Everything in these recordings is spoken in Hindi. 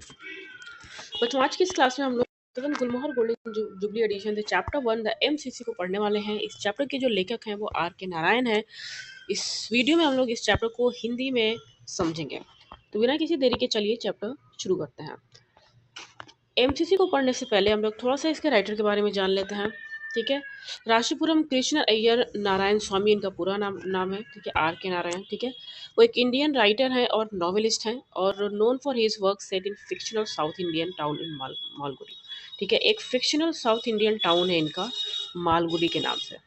बच्चों आज की इस क्लास में हम लोग seven Gulmohar golden jubilee edition the chapter 1 the MCC को पढ़ने वाले हैं। इस चैप्टर के जो लेखक हैं वो आर के नारायण हैं। इस वीडियो में हम लोग इस चैप्टर को हिंदी में समझेंगे। तो बिना किसी देरी के चलिए चैप्टर शुरू करते हैं। एमसीसी को पढ़ने से पहले हम लोग थोड़ा सा इसके राइटर के बारे में जान लेते हैं। ठीक है, राशीपुरम कृष्ण अय्यर नारायण स्वामी इनका पूरा नाम है। ठीक है, आर के नारायण। ठीक है, वो एक इंडियन राइटर हैं और नॉवेलिस्ट हैं और known for his work set in fictional south Indian town in Malgudi. ठीक है, एक फिक्शनल साउथ इंडियन टाउन है इनका मालगुडी के नाम से,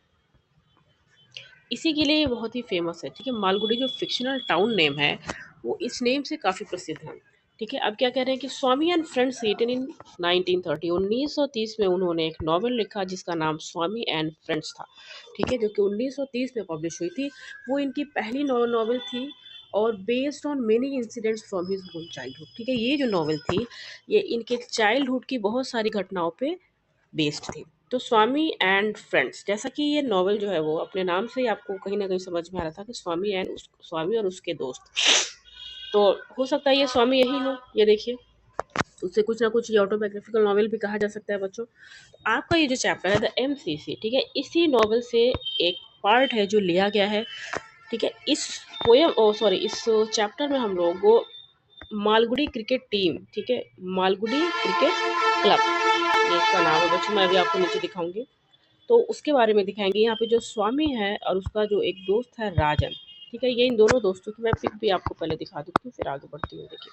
इसी के लिए ये बहुत ही फेमस है। ठीक है, मालगुडी जो फिक्शनल टाउन नेम है वो इस नेम से काफ़ी प्रसिद्ध है। ठीक है, अब क्या कह रहे हैं कि स्वामी एंड फ्रेंड्स रिटन इन 1930 1930 में उन्होंने एक नॉवेल लिखा जिसका नाम स्वामी एंड फ्रेंड्स था। ठीक है, जो कि 1930 में पब्लिश हुई थी। वो इनकी पहली नॉवेल थी और based on many incidents from his own childhood. ठीक है, ये जो नॉवेल थी ये इनके चाइल्डहुड की बहुत सारी घटनाओं पे बेस्ड थी। तो स्वामी एंड फ्रेंड्स, जैसा कि ये नॉवेल जो है वो अपने नाम से ही आपको कहीं ना कहीं समझ में आ रहा था कि स्वामी और उसके दोस्त। तो हो सकता है ये स्वामी यही हो, ये देखिए उससे कुछ ना कुछ ये ऑटोबायोग्राफिकल नॉवेल भी कहा जा सकता है बच्चों। तो आपका ये जो चैप्टर है द एमसीसी, ठीक है, इसी नॉवेल से एक पार्ट है जो लिया गया है। ठीक है, इस पोयम ओ सॉरी इस चैप्टर में हम लोग को मालगुडी क्रिकेट टीम, ठीक है, मालगुडी क्रिकेट क्लब ये इसका नाम है बच्चों। मैं अभी आपको नीचे दिखाऊंगी तो उसके बारे में दिखाएंगे। यहाँ पे जो स्वामी है और उसका जो एक दोस्त है राजन। ठीक है, ये इन दोनों दोस्तों की मैं पिक भी आपको पहले दिखा देती हूँ फिर आगे बढ़ती हूँ। देखिए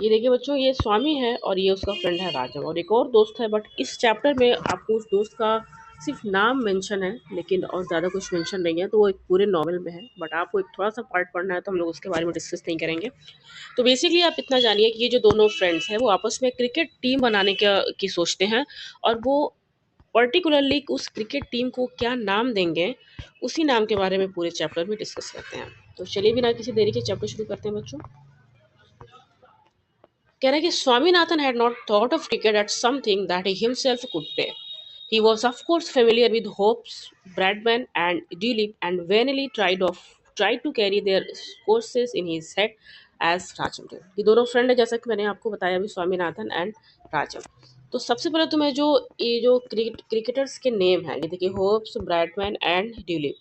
ये देखिए बच्चों, ये स्वामी है और ये उसका फ्रेंड है राजन और एक और दोस्त है, बट इस चैप्टर में आपको उस दोस्त का सिर्फ नाम मेंशन है लेकिन और ज़्यादा कुछ मेंशन नहीं है। तो वो एक पूरे नॉवल में है, बट आपको एक थोड़ा सा पार्ट पढ़ना है तो हम लोग उसके बारे में डिस्कस नहीं करेंगे। तो बेसिकली आप इतना जानिए कि ये जो दोनों फ्रेंड्स हैं वो आपस में क्रिकेट टीम बनाने की सोचते हैं और वो पर्टिकुलरली उस क्रिकेट टीम को क्या नाम देंगे उसी नाम के बारे में पूरे चैप्टर में डिस्कस करते हैं। तो चलिए बिना किसी देरी के चैप्टर शुरू करते हैं बच्चों। कह रहे हैं कि Swaminathan had not thought of cricket at something that he himself could play. He was of course familiar with Hobbes, Bradman and Dulip and vainly tried to carry their courses in his head as राजम थे। ये दोनों फ्रेंड है जैसा कि मैंने आपको बताया अभी, स्वामीनाथन एंड राजम। तो सबसे पहले तो मैं जो ये जो क्रिकेटर्स के नेम हैं, ये देखिए होप्स, ब्रैडमैन एंड ड्यूलिप।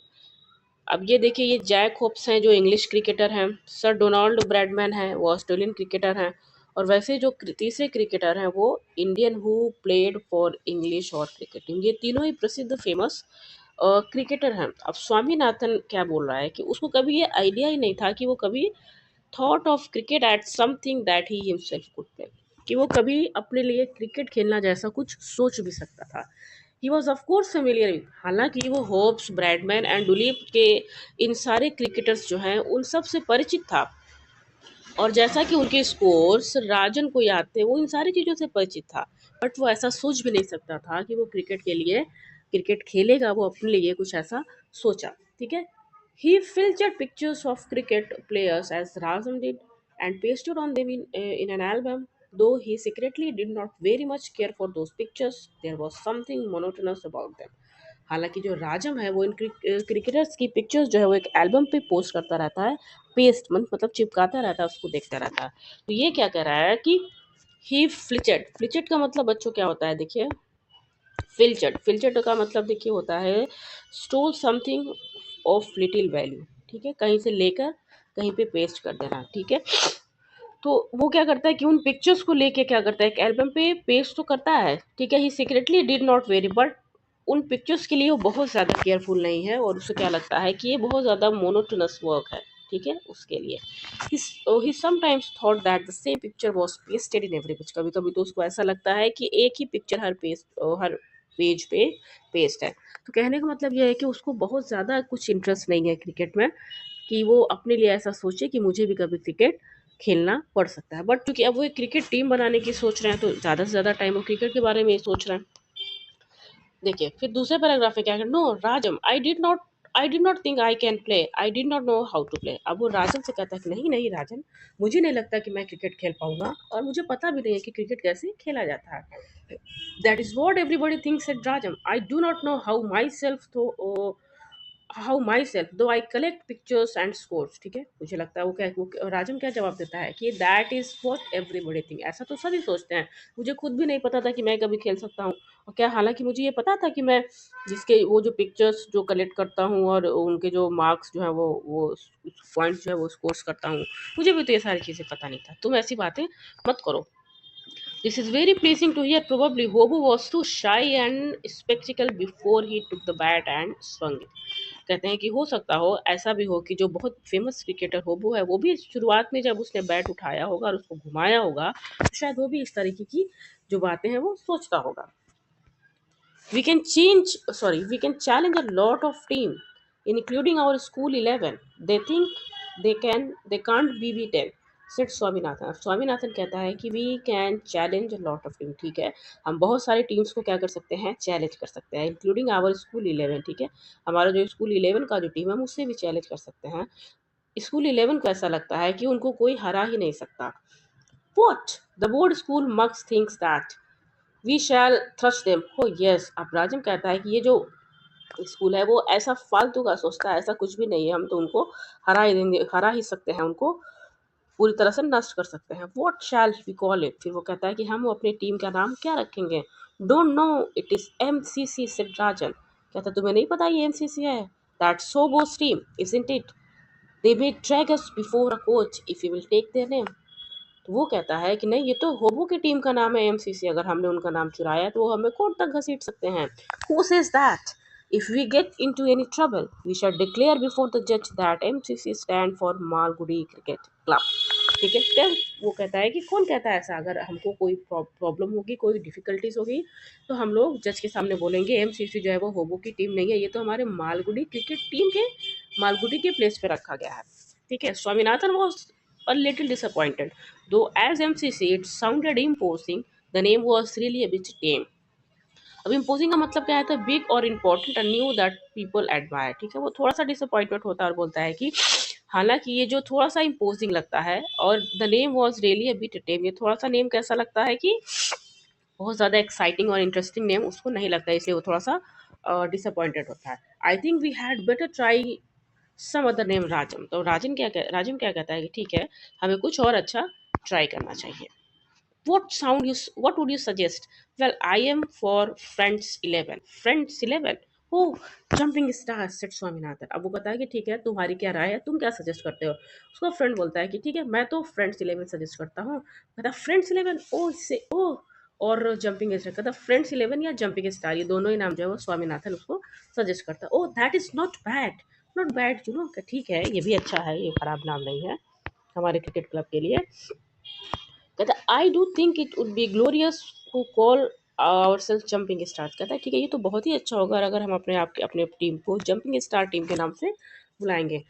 अब ये देखिए ये जैक होप्स हैं जो इंग्लिश क्रिकेटर हैं, सर डोनाल्ड ब्रैडमैन हैं वो ऑस्ट्रेलियन क्रिकेटर हैं और वैसे जो तीसरे क्रिकेटर हैं वो Indian who played for English और क्रिकेट टीम। ये तीनों ही प्रसिद्ध फेमस क्रिकेटर हैं। अब स्वामीनाथन क्या बोल रहा है कि उसको कभी ये आइडिया ही नहीं था कि वो कभी thought of cricket at something that he himself could play, कि वो कभी अपने लिए क्रिकेट खेलना जैसा कुछ सोच भी सकता था। He was of course familiar with, हालांकि वो होप्स, ब्रैडमैन एंड डुलीप के इन सारे क्रिकेटर्स जो हैं उन सब से परिचित था और जैसा कि उनके स्कोर्स राजन को याद थे वो इन सारी चीज़ों से परिचित था। बट वो ऐसा सोच भी नहीं सकता था कि वो क्रिकेट के लिए क्रिकेट खेलेगा, वो अपने लिए कुछ ऐसा सोचा। ठीक है, he filtered pictures of cricket players as Razam did and pasted on them in an album. Though he secretly did not very much care for those pictures, there was something monotonous about them. हालांकि जो राजम है वो इन क्रिकेटर्स की पिक्चर्स जो है वो एक एल्बम पे पोस्ट करता रहता है, पेस्ट मतलब चिपकाता रहता है, उसको देखता रहता है। तो ये क्या कह रहा है कि ही फ्लिचेड, फ्लिचेड का मतलब बच्चों क्या होता है देखिए, फिल्चर्ड, फिल्चर्ड का मतलब देखिए होता है stole something of little value. ठीक है, कहीं से लेकर कहीं पे पेस्ट कर देना। ठीक है, तो वो क्या करता है कि उन पिक्चर्स को लेके क्या करता है एक एल्बम पे पेस्ट तो करता है। ठीक है, he secretly did not very, but उन पिक्चर्स के लिए वो बहुत ज़्यादा केयरफुल नहीं है और उसे क्या लगता है कि ये बहुत ज़्यादा मोनोटोनस वर्क है। ठीक है, उसके लिए he sometimes thought that the same picture was pasted in every page. कभी कभी तो उसको ऐसा लगता है कि एक ही पिक्चर हर पेज पे पेस्ट है। तो कहने का मतलब यह है कि उसको बहुत ज़्यादा कुछ इंटरेस्ट नहीं है क्रिकेट में कि वो अपने लिए ऐसा सोचे कि मुझे भी कभी क्रिकेट खेलना पड़ सकता है। बट क्योंकि अब वो एक क्रिकेट टीम बनाने की सोच रहे हैं तो ज़्यादा से ज़्यादा टाइम वो क्रिकेट के बारे में ही सोच रहे हैं। देखिए फिर दूसरे पैराग्राफ में क्या है, no Rajam I did not think I can play, I did not know how to play. अब वो राजन से कहता है कि नहीं नहीं राजन, मुझे नहीं लगता कि मैं क्रिकेट खेल पाऊंगा और मुझे पता भी नहीं है कि क्रिकेट कैसे खेला जाता है। That is what everybody thinks at Rajam, I do not know how myself, तो how myself though I collect pictures and scores, ठीक है। मुझे लगता है वो राजम क्या जवाब देता है कि that is what everybody think, ऐसा तो सभी सोचते हैं। मुझे खुद भी नहीं पता था कि मैं कभी खेल सकता हूँ। और क्या, हालांकि मुझे ये पता था कि मैं जिसके वो जो पिक्चर्स जो कलेक्ट करता हूँ और उनके जो मार्क्स जो है वो पॉइंट जो है वो स्कोर्स करता हूँ, मुझे भी तो ये सारी चीज़ें पता नहीं था। तुम ऐसी बातें मत करो। This is very pleasing to hear. Probably Hobo was too shy and spectacle before he took the bat and swung it. कहते हैं कि हो सकता हो, ऐसा भी हो कि जो बहुत फेमस क्रिकेटर होबो है वो भी शुरुआत में जब उसने बैट उठाया होगा और उसको घुमाया होगा, तो शायद वो भी इस तरीके की जो बातें हैं वो सोचता होगा। We can challenge a lot of team, including our school 11. They think they can't be beaten, said Swaminathan. अब स्वामीनाथन कहता है कि we can challenge a lot of team, ठीक है, हम बहुत सारे टीम्स को क्या कर सकते हैं, चैलेंज कर सकते हैं, इंक्लूडिंग आवर स्कूल 11, ठीक है, हमारा जो स्कूल 11 का जो टीम है हम उससे भी चैलेंज कर सकते हैं। स्कूल 11 को ऐसा लगता है कि उनको कोई हरा ही नहीं सकता। What? The board school mux thinks that we shall thrash them, oh yes. अब राजम कहता है कि ये जो स्कूल है वो ऐसा फालतू का सोचता है, ऐसा कुछ भी नहीं है, हम तो उनको हरा ही देंगे, हरा ही सकते हैं, उनको पूरी तरह से नष्ट कर सकते हैं। What shall we call it, फिर वो कहता है कि हम अपनी टीम का नाम क्या रखेंगे। Don't know, it is MCC, said Rajan. कहता तुम्हें नहीं पता ये एमसीसी है, that's so boss team isn't it, they may drag us before a coach if you will take their name. तो वो कहता है कि नहीं, ये तो होबो की टीम का नाम है एमसीसी, अगर हमने उनका नाम चुराया तो वो हमें कोर्ट तक घसीट सकते हैं। Who says that, if we get into any trouble we shall declare before the जज that MCC stand for Malgudi Cricket Club, ठीक है। तब वो कहता है कि कौन कहता है ऐसा, अगर हमको कोई प्रॉब्लम होगी, कोई डिफिकल्टीज होगी, तो हम लोग जज के सामने बोलेंगे एमसीसी जो है वो होबो की टीम नहीं है, ये तो हमारे मालगुडी क्रिकेट टीम के मालगुडी के प्लेस पे रखा गया है, ठीक है। Swaminathan was a little disappointed. Though as MCC it sounded imposing, the name was really a bit tame. अब इम्पोजिंग का मतलब क्या है, तो बिग और important and knew that people admire, ठीक है। वो थोड़ा सा डिसअपॉइंटमेंट होता है और बोलता है कि हालांकि ये जो थोड़ा सा इम्पोजिंग लगता है और the name was really a bit tame, ये थोड़ा सा नेम कैसा लगता है कि बहुत ज़्यादा एक्साइटिंग और इंटरेस्टिंग नेम उसको नहीं लगता है, इसलिए वो थोड़ा सा डिसअपॉइंटेड होता है। I think we had better try some other name Rajam. तो राजम क्या कहता है कि ठीक है, हमें कुछ और अच्छा ट्राई करना चाहिए। What would you suggest? Well, I am for Friends 11. Friends 11? Oh, jumping stars, said Swaminathan. अब वो कहता है कि ठीक है, तुम्हारी क्या राय है, तुम क्या सजेस्ट करते हो। उसका फ्रेंड बोलता है कि ठीक है, मैं तो फ्रेंड्स 11 सजेस्ट करता हूँ। कहता फ्रेंड्स 11, ओ इससे ओ, और जंपिंग स्टार, कहता फ्रेंड्स 11 या जंपिंग स्टार, ये दोनों ही नाम जो है वो स्वामीनाथन उसको सजेस्ट करता है। Oh that is not bad, not bad, you know, ठीक है ये भी अच्छा है, ये खराब नाम नहीं है हमारे क्रिकेट क्लब के लिए। कहता I do think it would be glorious to call ourselves jumping star. कहता है ठीक है, ये तो बहुत ही अच्छा होगा अगर हम अपने आप के अपने टीम को जंपिंग स्टार टीम के नाम से बुलाएंगे।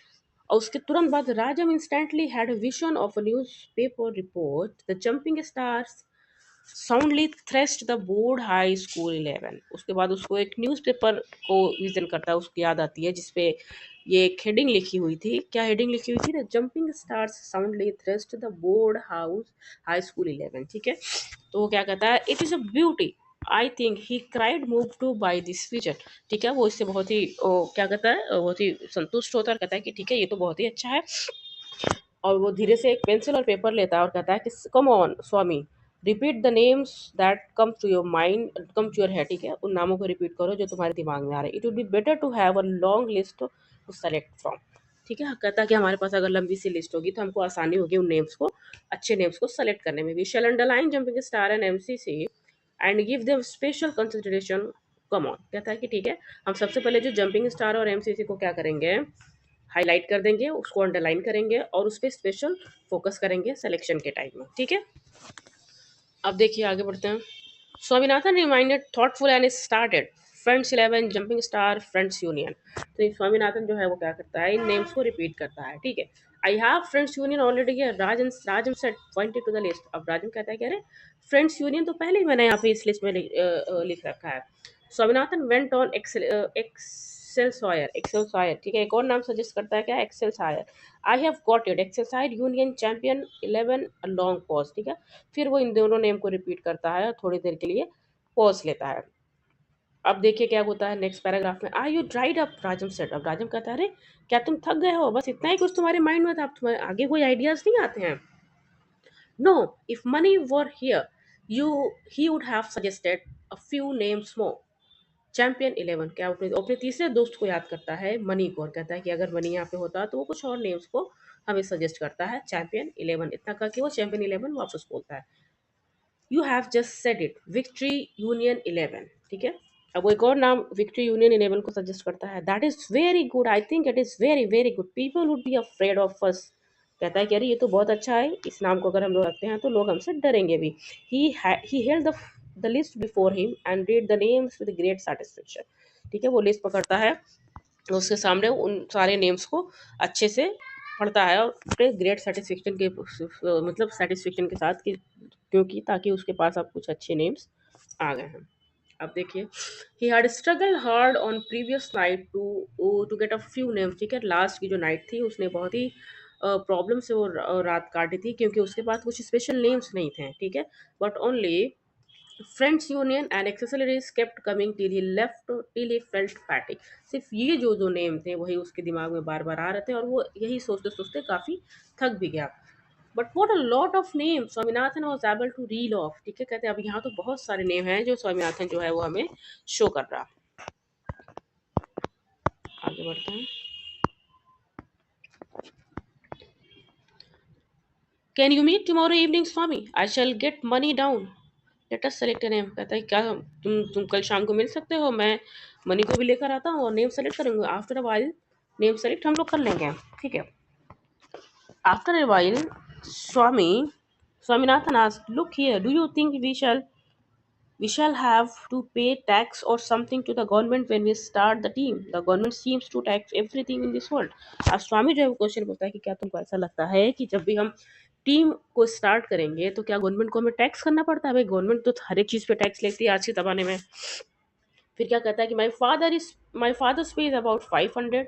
और उसके तुरंत बाद राजम instantly had a vision of a news paper report the jumping stars soundly threats the board high school 11। उसके बाद उसको एक न्यूज़पेपर को विजन करता है, उसको याद आती है जिसपे ये एक हेडिंग लिखी हुई थी। क्या हेडिंग लिखी हुई थी, the jumping stars soundly threats the board house high school 11, ठीक है। तो वो क्या कहता है, it is a beauty, I think he cried move two by this vision, ठीक है। वो इससे बहुत ही क्या कहता है, बहुत ही संतुष्ट होता है और कहता है कि ठीक है ये तो बहुत ही अच्छा है। और वो धीरे से एक पेंसिल और पेपर लेता है और कहता है कि come on Swami, repeat the names that come to your mind, come to your head, ठीक है, उन नामों को रिपीट करो जो तुम्हारे दिमाग में आ रहे हैं। It would be better to have a long list to select from, ठीक है। कहता है कि हमारे पास अगर लंबी सी लिस्ट होगी तो हमको आसानी होगी उन नेम्स को, अच्छे नेम्स को सेलेक्ट करने में। We shall underline jumping star and MCC and give them special consideration, come on. कहता है कि ठीक है, हम सबसे पहले जो जंपिंग स्टार और एमसीसी को क्या करेंगे, हाईलाइट कर देंगे, उसको अंडरलाइन करेंगे और उस पर स्पेशल फोकस करेंगे सिलेक्शन के टाइम में, ठीक है। अब देखिए आगे बढ़ते हैं। Swaminathan reminded thoughtful and started friends 11 jumping star friends union. तो ये स्वामीनाथन जो है वो क्या करता है, इन नेम्स को रिपीट करता है, ठीक है। I have friends union already, Rajan Rajam said pointed to the list. अब राजम कहता है कि अरे फ्रेंड्स यूनियन तो पहले ही मैंने यहाँ पे इस लिस्ट में लिख रखा है। Swaminathan went on Excel Sawyer, Excel Sawyer, ठीक है। एक और नाम सजेस्ट करता है क्या, Excel Sawyer. I have got it, Excel Sawyer union champion 11, long pause, ठीक है। फिर वो इन दोनों नेम को रिपीट करता है और थोड़ी देर के लिए पॉज लेता है। अब देखिए क्या होता है नेक्स्ट पैराग्राफ में, are you dried up, Rajam said. अब राजम कहता है, अरे क्या तुम थक गए हो, बस इतना ही कुछ तुम्हारे माइंड में था, अब तुम्हारे आगे कोई आइडियाज नहीं आते हैं? No, if Mani were here you he would have suggested a few names more. Champion 11, क्या अपने तीसरे दोस्त को याद करता है, मनी को, और कहता है कि अगर मनी यहाँ पे होता तो वो कुछ और नेम्स को हमें सजेस्ट करता है। चैंपियन 11 इतना करके वो चैंपियन 11 वापस बोलता है, you have just said it, victory union 11। ठीक है, अब वो एक और नाम विक्ट्री यूनियन 11 को सजेस्ट करता है, that is very good, I think it is very very good, people would be afraid of us. कहता है कि अरे ये तो बहुत अच्छा है, इस नाम को अगर हम लोग रखते हैं तो लोग हमसे डरेंगे भी। He held the list before him and read the names with great satisfaction. ठीक है, वो लिस्ट पकड़ता है, उसके सामने उन सारे नेम्स को अच्छे से पढ़ता है और अपने ग्रेट सेटिस्फेक्शन के मतलब सेटिस्फेक्शन के साथ कि, क्योंकि ताकि उसके पास अब कुछ अच्छे नेम्स आ गए हैं। अब देखिए, he had struggle hard on previous night to get a few names. ठीक है, लास्ट की जो नाइट थी उसने बहुत ही प्रॉब्लम से वो रात काटी थी, क्योंकि उसके पास कुछ स्पेशल नेम्स नहीं थे। ठीक है, but only friends union and accessories kept coming till he felt फैटिक। सिर्फ ये जो जो नेम थे वही उसके दिमाग में बार बार आ रहे थे और वो यही सोचते सोचते काफी थक भी गया। But what a lot of name Swaminathan was able to reel off. ठीक है, कहते हैं अब यहाँ तो बहुत सारे नेम हैं जो स्वामीनाथन जो है वो हमें शो कर रहा। आगे बढ़ते हैं। Can you meet tomorrow evening Swami, I shall get Mani down, let us select name. कहता है क्या तुम कल शाम को मिल सकते हो, मैं मनी को भी लेकर आता हूँ और नेम सेलेक्ट करेंगे, after a while name select हम लोग कर लेंगे। ठीक है, after a while Swami Swaminathan asked, look here, do you think we shall have to pay tax or something to the government when we start the team? The government seems to tax everything in this world. अब स्वामी जो है वो क्वेश्चन पूछता है कि क्या तुमको ऐसा लगता है कि जब भी हम टीम को स्टार्ट करेंगे तो क्या गवर्नमेंट को हमें टैक्स करना पड़ता है? भाई गवर्नमेंट तो हर एक चीज पे टैक्स लेती है आज के जमाने में। फिर क्या कहता है कि माई फादर पे about 500,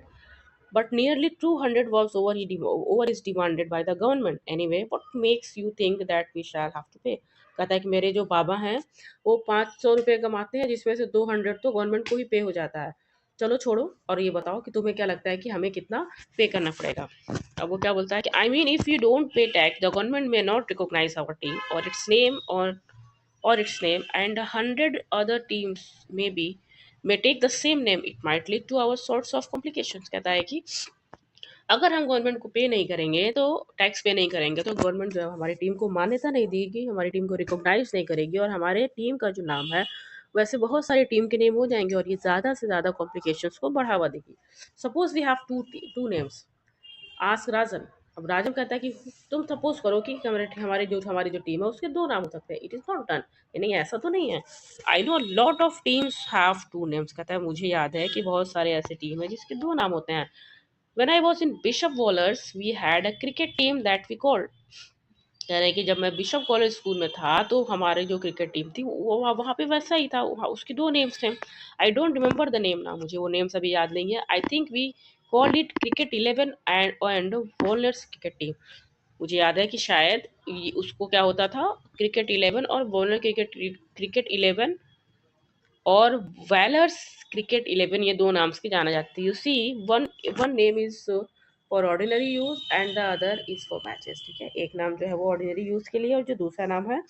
but nearly 200 was over is demanded by the government anyway, what makes you think that we shall have to pay? कहता है कि मेरे जो बाबा हैं वो 500 रुपये कमाते हैं जिसमें से 200 तो गवर्नमेंट को ही पे हो जाता है। चलो छोड़ो और ये बताओ कि तुम्हें क्या लगता है कि हमें कितना पे करना पड़ेगा। अब वो क्या बोलता है कि I mean if you don't pay tax the government may not recognise our team or its name and 100 other teams may take the same name, it might lead to our sorts of complications। कहता है कि अगर हम गवर्नमेंट को पे नहीं करेंगे तो टैक्स पे नहीं करेंगे तो गवर्नमेंट जो है हमारी टीम को मान्यता नहीं देगी, हमारी टीम को रिकॉग्नाइज नहीं करेगी और हमारे टीम का जो नाम है वैसे बहुत सारी टीम के नेम हो जाएंगे और ये ज़्यादा से ज़्यादा कॉम्प्लिकेशंस को बढ़ावा देगी। Suppose we have two names, ask Rajan. अब राजन कहता है कि तुम सपोज करो कि हमारी जो टीम है उसके दो नाम हो सकते हैं, इट इज़ नॉट डन, नहीं ऐसा तो नहीं है। I know lot of teams have two names. कहता है मुझे याद है कि बहुत सारे ऐसे टीम है जिसके दो नाम होते हैं। When I was in Bishop Wallace, we had a cricket team that we called। कह रहे हैं कि जब मैं बिशप कॉलेज स्कूल में था तो हमारे जो क्रिकेट टीम थी वो वहाँ पे वैसा ही था, उसके दो नेम्स थे। I don't remember the name ना, मुझे वो नेम्स अभी याद नहीं है। I think we called it cricket 11 and Wallers cricket team. मुझे याद है कि शायद उसको क्या होता था, क्रिकेट 11 और वॉलर क्रिकेट 11 और वेलर्स क्रिकेट 11, ये दो नाम से जाना जाती है। You see one one name is for ordinary use and the other is for matches. ठीक है, एक नाम जो है वो ऑर्डिनरी यूज के लिए और जो दूसरा नाम है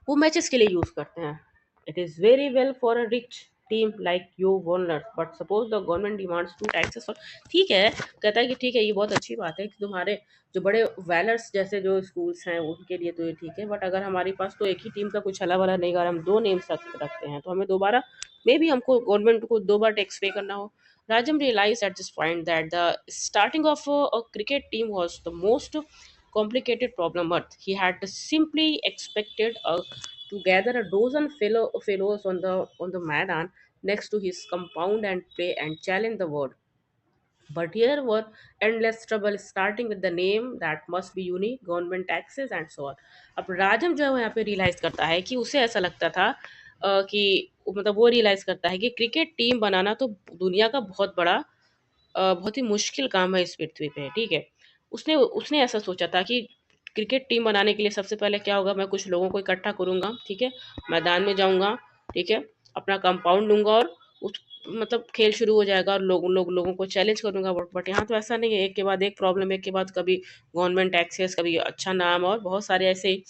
वो मैचेस के लिए यूज करते हैं। It is very well for a rich team like you Wallner but suppose the government demands to taxes. ठीक है, कहता है कि ठीक है ये बहुत अच्छी बात है कि तुम्हारे जो बड़े वेलर्स जैसे जो स्कूल्स हैं उनके लिए तो ये ठीक है, बट अगर हमारे पास तो एक ही टीम का कुछ हला वाला नहीं, अगर हम दो नेम्स रखते हैं तो हमें दोबारा मे बी हमको गवर्नमेंट को दो बार टैक्स पे करना हो। Rajam realized at this point that the starting of a cricket team was the most complicated problem, but he had simply expected to gather a dozen fellows on the Maidan next to his compound and play and challenge the world. But here were endless trouble starting with the name that must be unique, government taxes and so on। अब राजम जो है वो यहाँ पे रियलाइज करता है कि उसे ऐसा लगता था कि मतलब वो रियलाइज करता है कि क्रिकेट टीम बनाना तो दुनिया का बहुत बड़ा बहुत ही मुश्किल काम है इस पृथ्वी पे। ठीक है, उसने उसने ऐसा सोचा था कि क्रिकेट टीम बनाने के लिए सबसे पहले क्या होगा, मैं कुछ लोगों को इकट्ठा करूंगा। ठीक है, मैदान में जाऊंगा। ठीक है, अपना कंपाउंड लूँगा और उस मतलब खेल शुरू हो जाएगा और लोगों को चैलेंज करूँगा। बट यहाँ तो ऐसा नहीं है, एक के बाद एक प्रॉब्लम, एक के बाद कभी गवर्नमेंट एक्सेस, कभी अच्छा नाम और बहुत सारे ऐसे ही।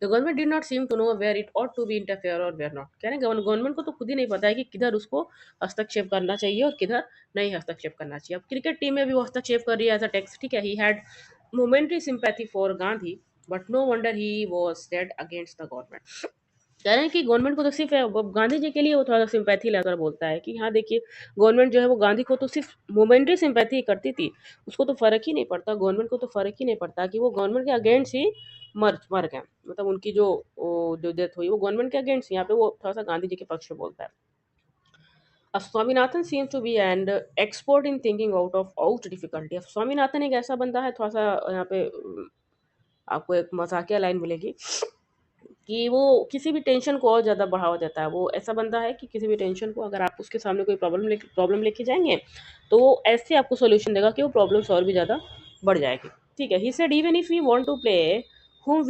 The government did not seem to know where it ought to be interfere और वेयर नॉट। कह रहे हैं गवर्नमेंट को तो खुद ही नहीं पता है कि किधर उसको हस्तक्षेप करना चाहिए और किधर नहीं हस्तक्षेप करना चाहिए। अब क्रिकेट टीम में भी वो हस्तक्षेप कर रही है एज अ टैक्स, ठीक है। He had momentary sympathy for Gandhi but no wonder he was dead against the government. कह रहे हैं कि गवर्नमेंट को तो सिर्फ है, वो गांधी जी के लिए वो थोड़ा सा सिंपैथी लेकर बोलता है कि हाँ देखिए, गवर्नमेंट जो है वो गांधी को तो सिर्फ मोमेंटरी सिंपैथी करती थी, उसको तो फर्क ही नहीं पड़ता, गवर्नमेंट को तो फर्क ही नहीं पड़ता कि वो गवर्नमेंट के अगेंस्ट ही मर मर गए, मतलब उनकी जो डेथ हुई वो गवर्नमेंट के अगेंस्ट, यहाँ पे वो थोड़ा सा गांधी जी के पक्ष में बोलता है। अब Swaminathan seems to be and expert in thinking out of out difficulty. अब स्वामीनाथन एक ऐसा बंदा है, थोड़ा सा यहाँ पे आपको एक मजाकिया लाइन मिलेगी कि वो किसी भी टेंशन को और ज़्यादा बढ़ावा देता है। वो ऐसा बंदा है कि किसी भी टेंशन को अगर आप उसके सामने कोई प्रॉब्लम लेके जाएंगे तो वो ऐसे आपको सोल्यूशन देगा कि वो प्रॉब्लम्स और भी ज़्यादा बढ़ जाएगी, ठीक है। He said even if we want to play whom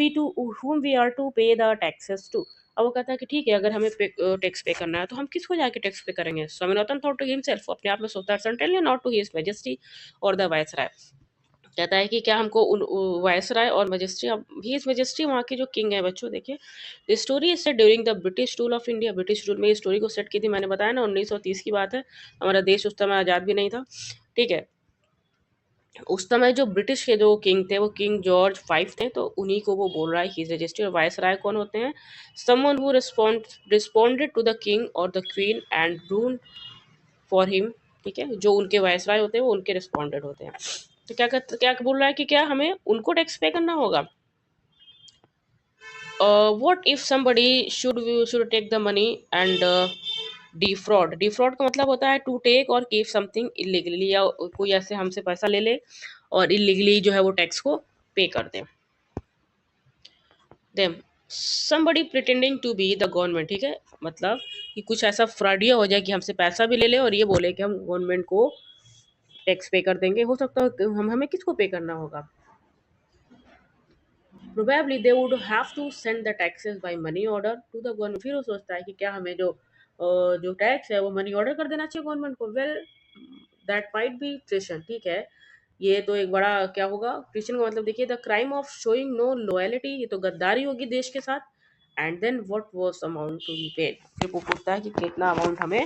we are to pay the taxes to। अब वो कहता है कि ठीक है, अगर हमें टैक्स पे करना है तो हम किसको जाके टैक्स पे करेंगे। स्वामीनाथन थॉट टू हिमसेल्फ, अपने आप में सोचता है, certainly not to his majesty और द वायसराय। कहता है कि क्या हमको उन वायसराय और मजिस्ट्री, अब ही इज मजिस्ट्री वहाँ के जो किंग है बच्चों, देखिए the story is set during the British rule of India. British rule में ये स्टोरी को सेट की थी, मैंने बताया ना 1930 की बात है। हमारा देश उस समय आज़ाद भी नहीं था, ठीक है। उस समय जो ब्रिटिश के जो किंग थे वो किंग जॉर्ज 5 थे, तो उन्हीं को वो बोल रहा है ही इज रजिस्ट्री। और वायसराय कौन होते हैं, someone who responded to the king और the queen and rule for him, ठीक है। जो उनके वायसराय होते हैं वो उनके रिस्पॉन्डेड होते हैं। तो क्या बोल रहा है कि क्या हमें उनको टैक्स पे करना होगा। What if somebody should take the money and defrauded का मतलब होता है टू टेक और कीप समथिंग इलीगली, या कोई ऐसे हमसे पैसा ले ले और इलीगली जो है वो टैक्स को पे कर दे। Them somebody pretending to be the government, ठीक है, मतलब कि कुछ ऐसा फ्रॉडिया हो जाए कि हमसे पैसा भी ले ले और ये बोले कि हम गवर्नमेंट को टैक्स पे कर देंगे। हो सकता है कि हम हमें किसको पे करना होगा, probably they would have to send the taxes by money order to the government. फिर वो सोचता है कि क्या हमें जो टैक्स है वो मनी ऑर्डर कर देना चाहिए गवर्नमेंट को। वेल दैट माइट बी ट्रेशन, ठीक है। ये तो एक बड़ा क्या होगा, ट्रेशन का मतलब देखिए, the crime of showing no loyalty, ये तो गद्दारी होगी देश के साथ। And then what was amount to be paid, फिर वो पूछता है कि कितना अमाउंट हमें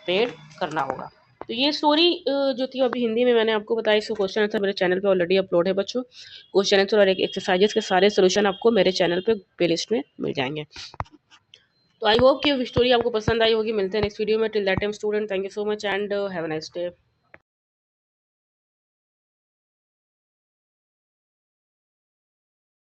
पेड करना होगा। तो ये स्टोरी जो थी अभी हिंदी में मैंने आपको बताई, इसका क्वेश्चन आंसर मेरे चैनल पे ऑलरेडी अपलोड है बच्चों। क्वेश्चन आंसर और एक एक्सरसाइजेस के सारे सोल्यूशन आपको मेरे चैनल पे प्लेलिस्ट में मिल जाएंगे। तो आई होप कि स्टोरी आपको पसंद आई होगी। मिलते हैं नेक्स्ट वीडियो में। Till that time student, thank you so much and have a nice day.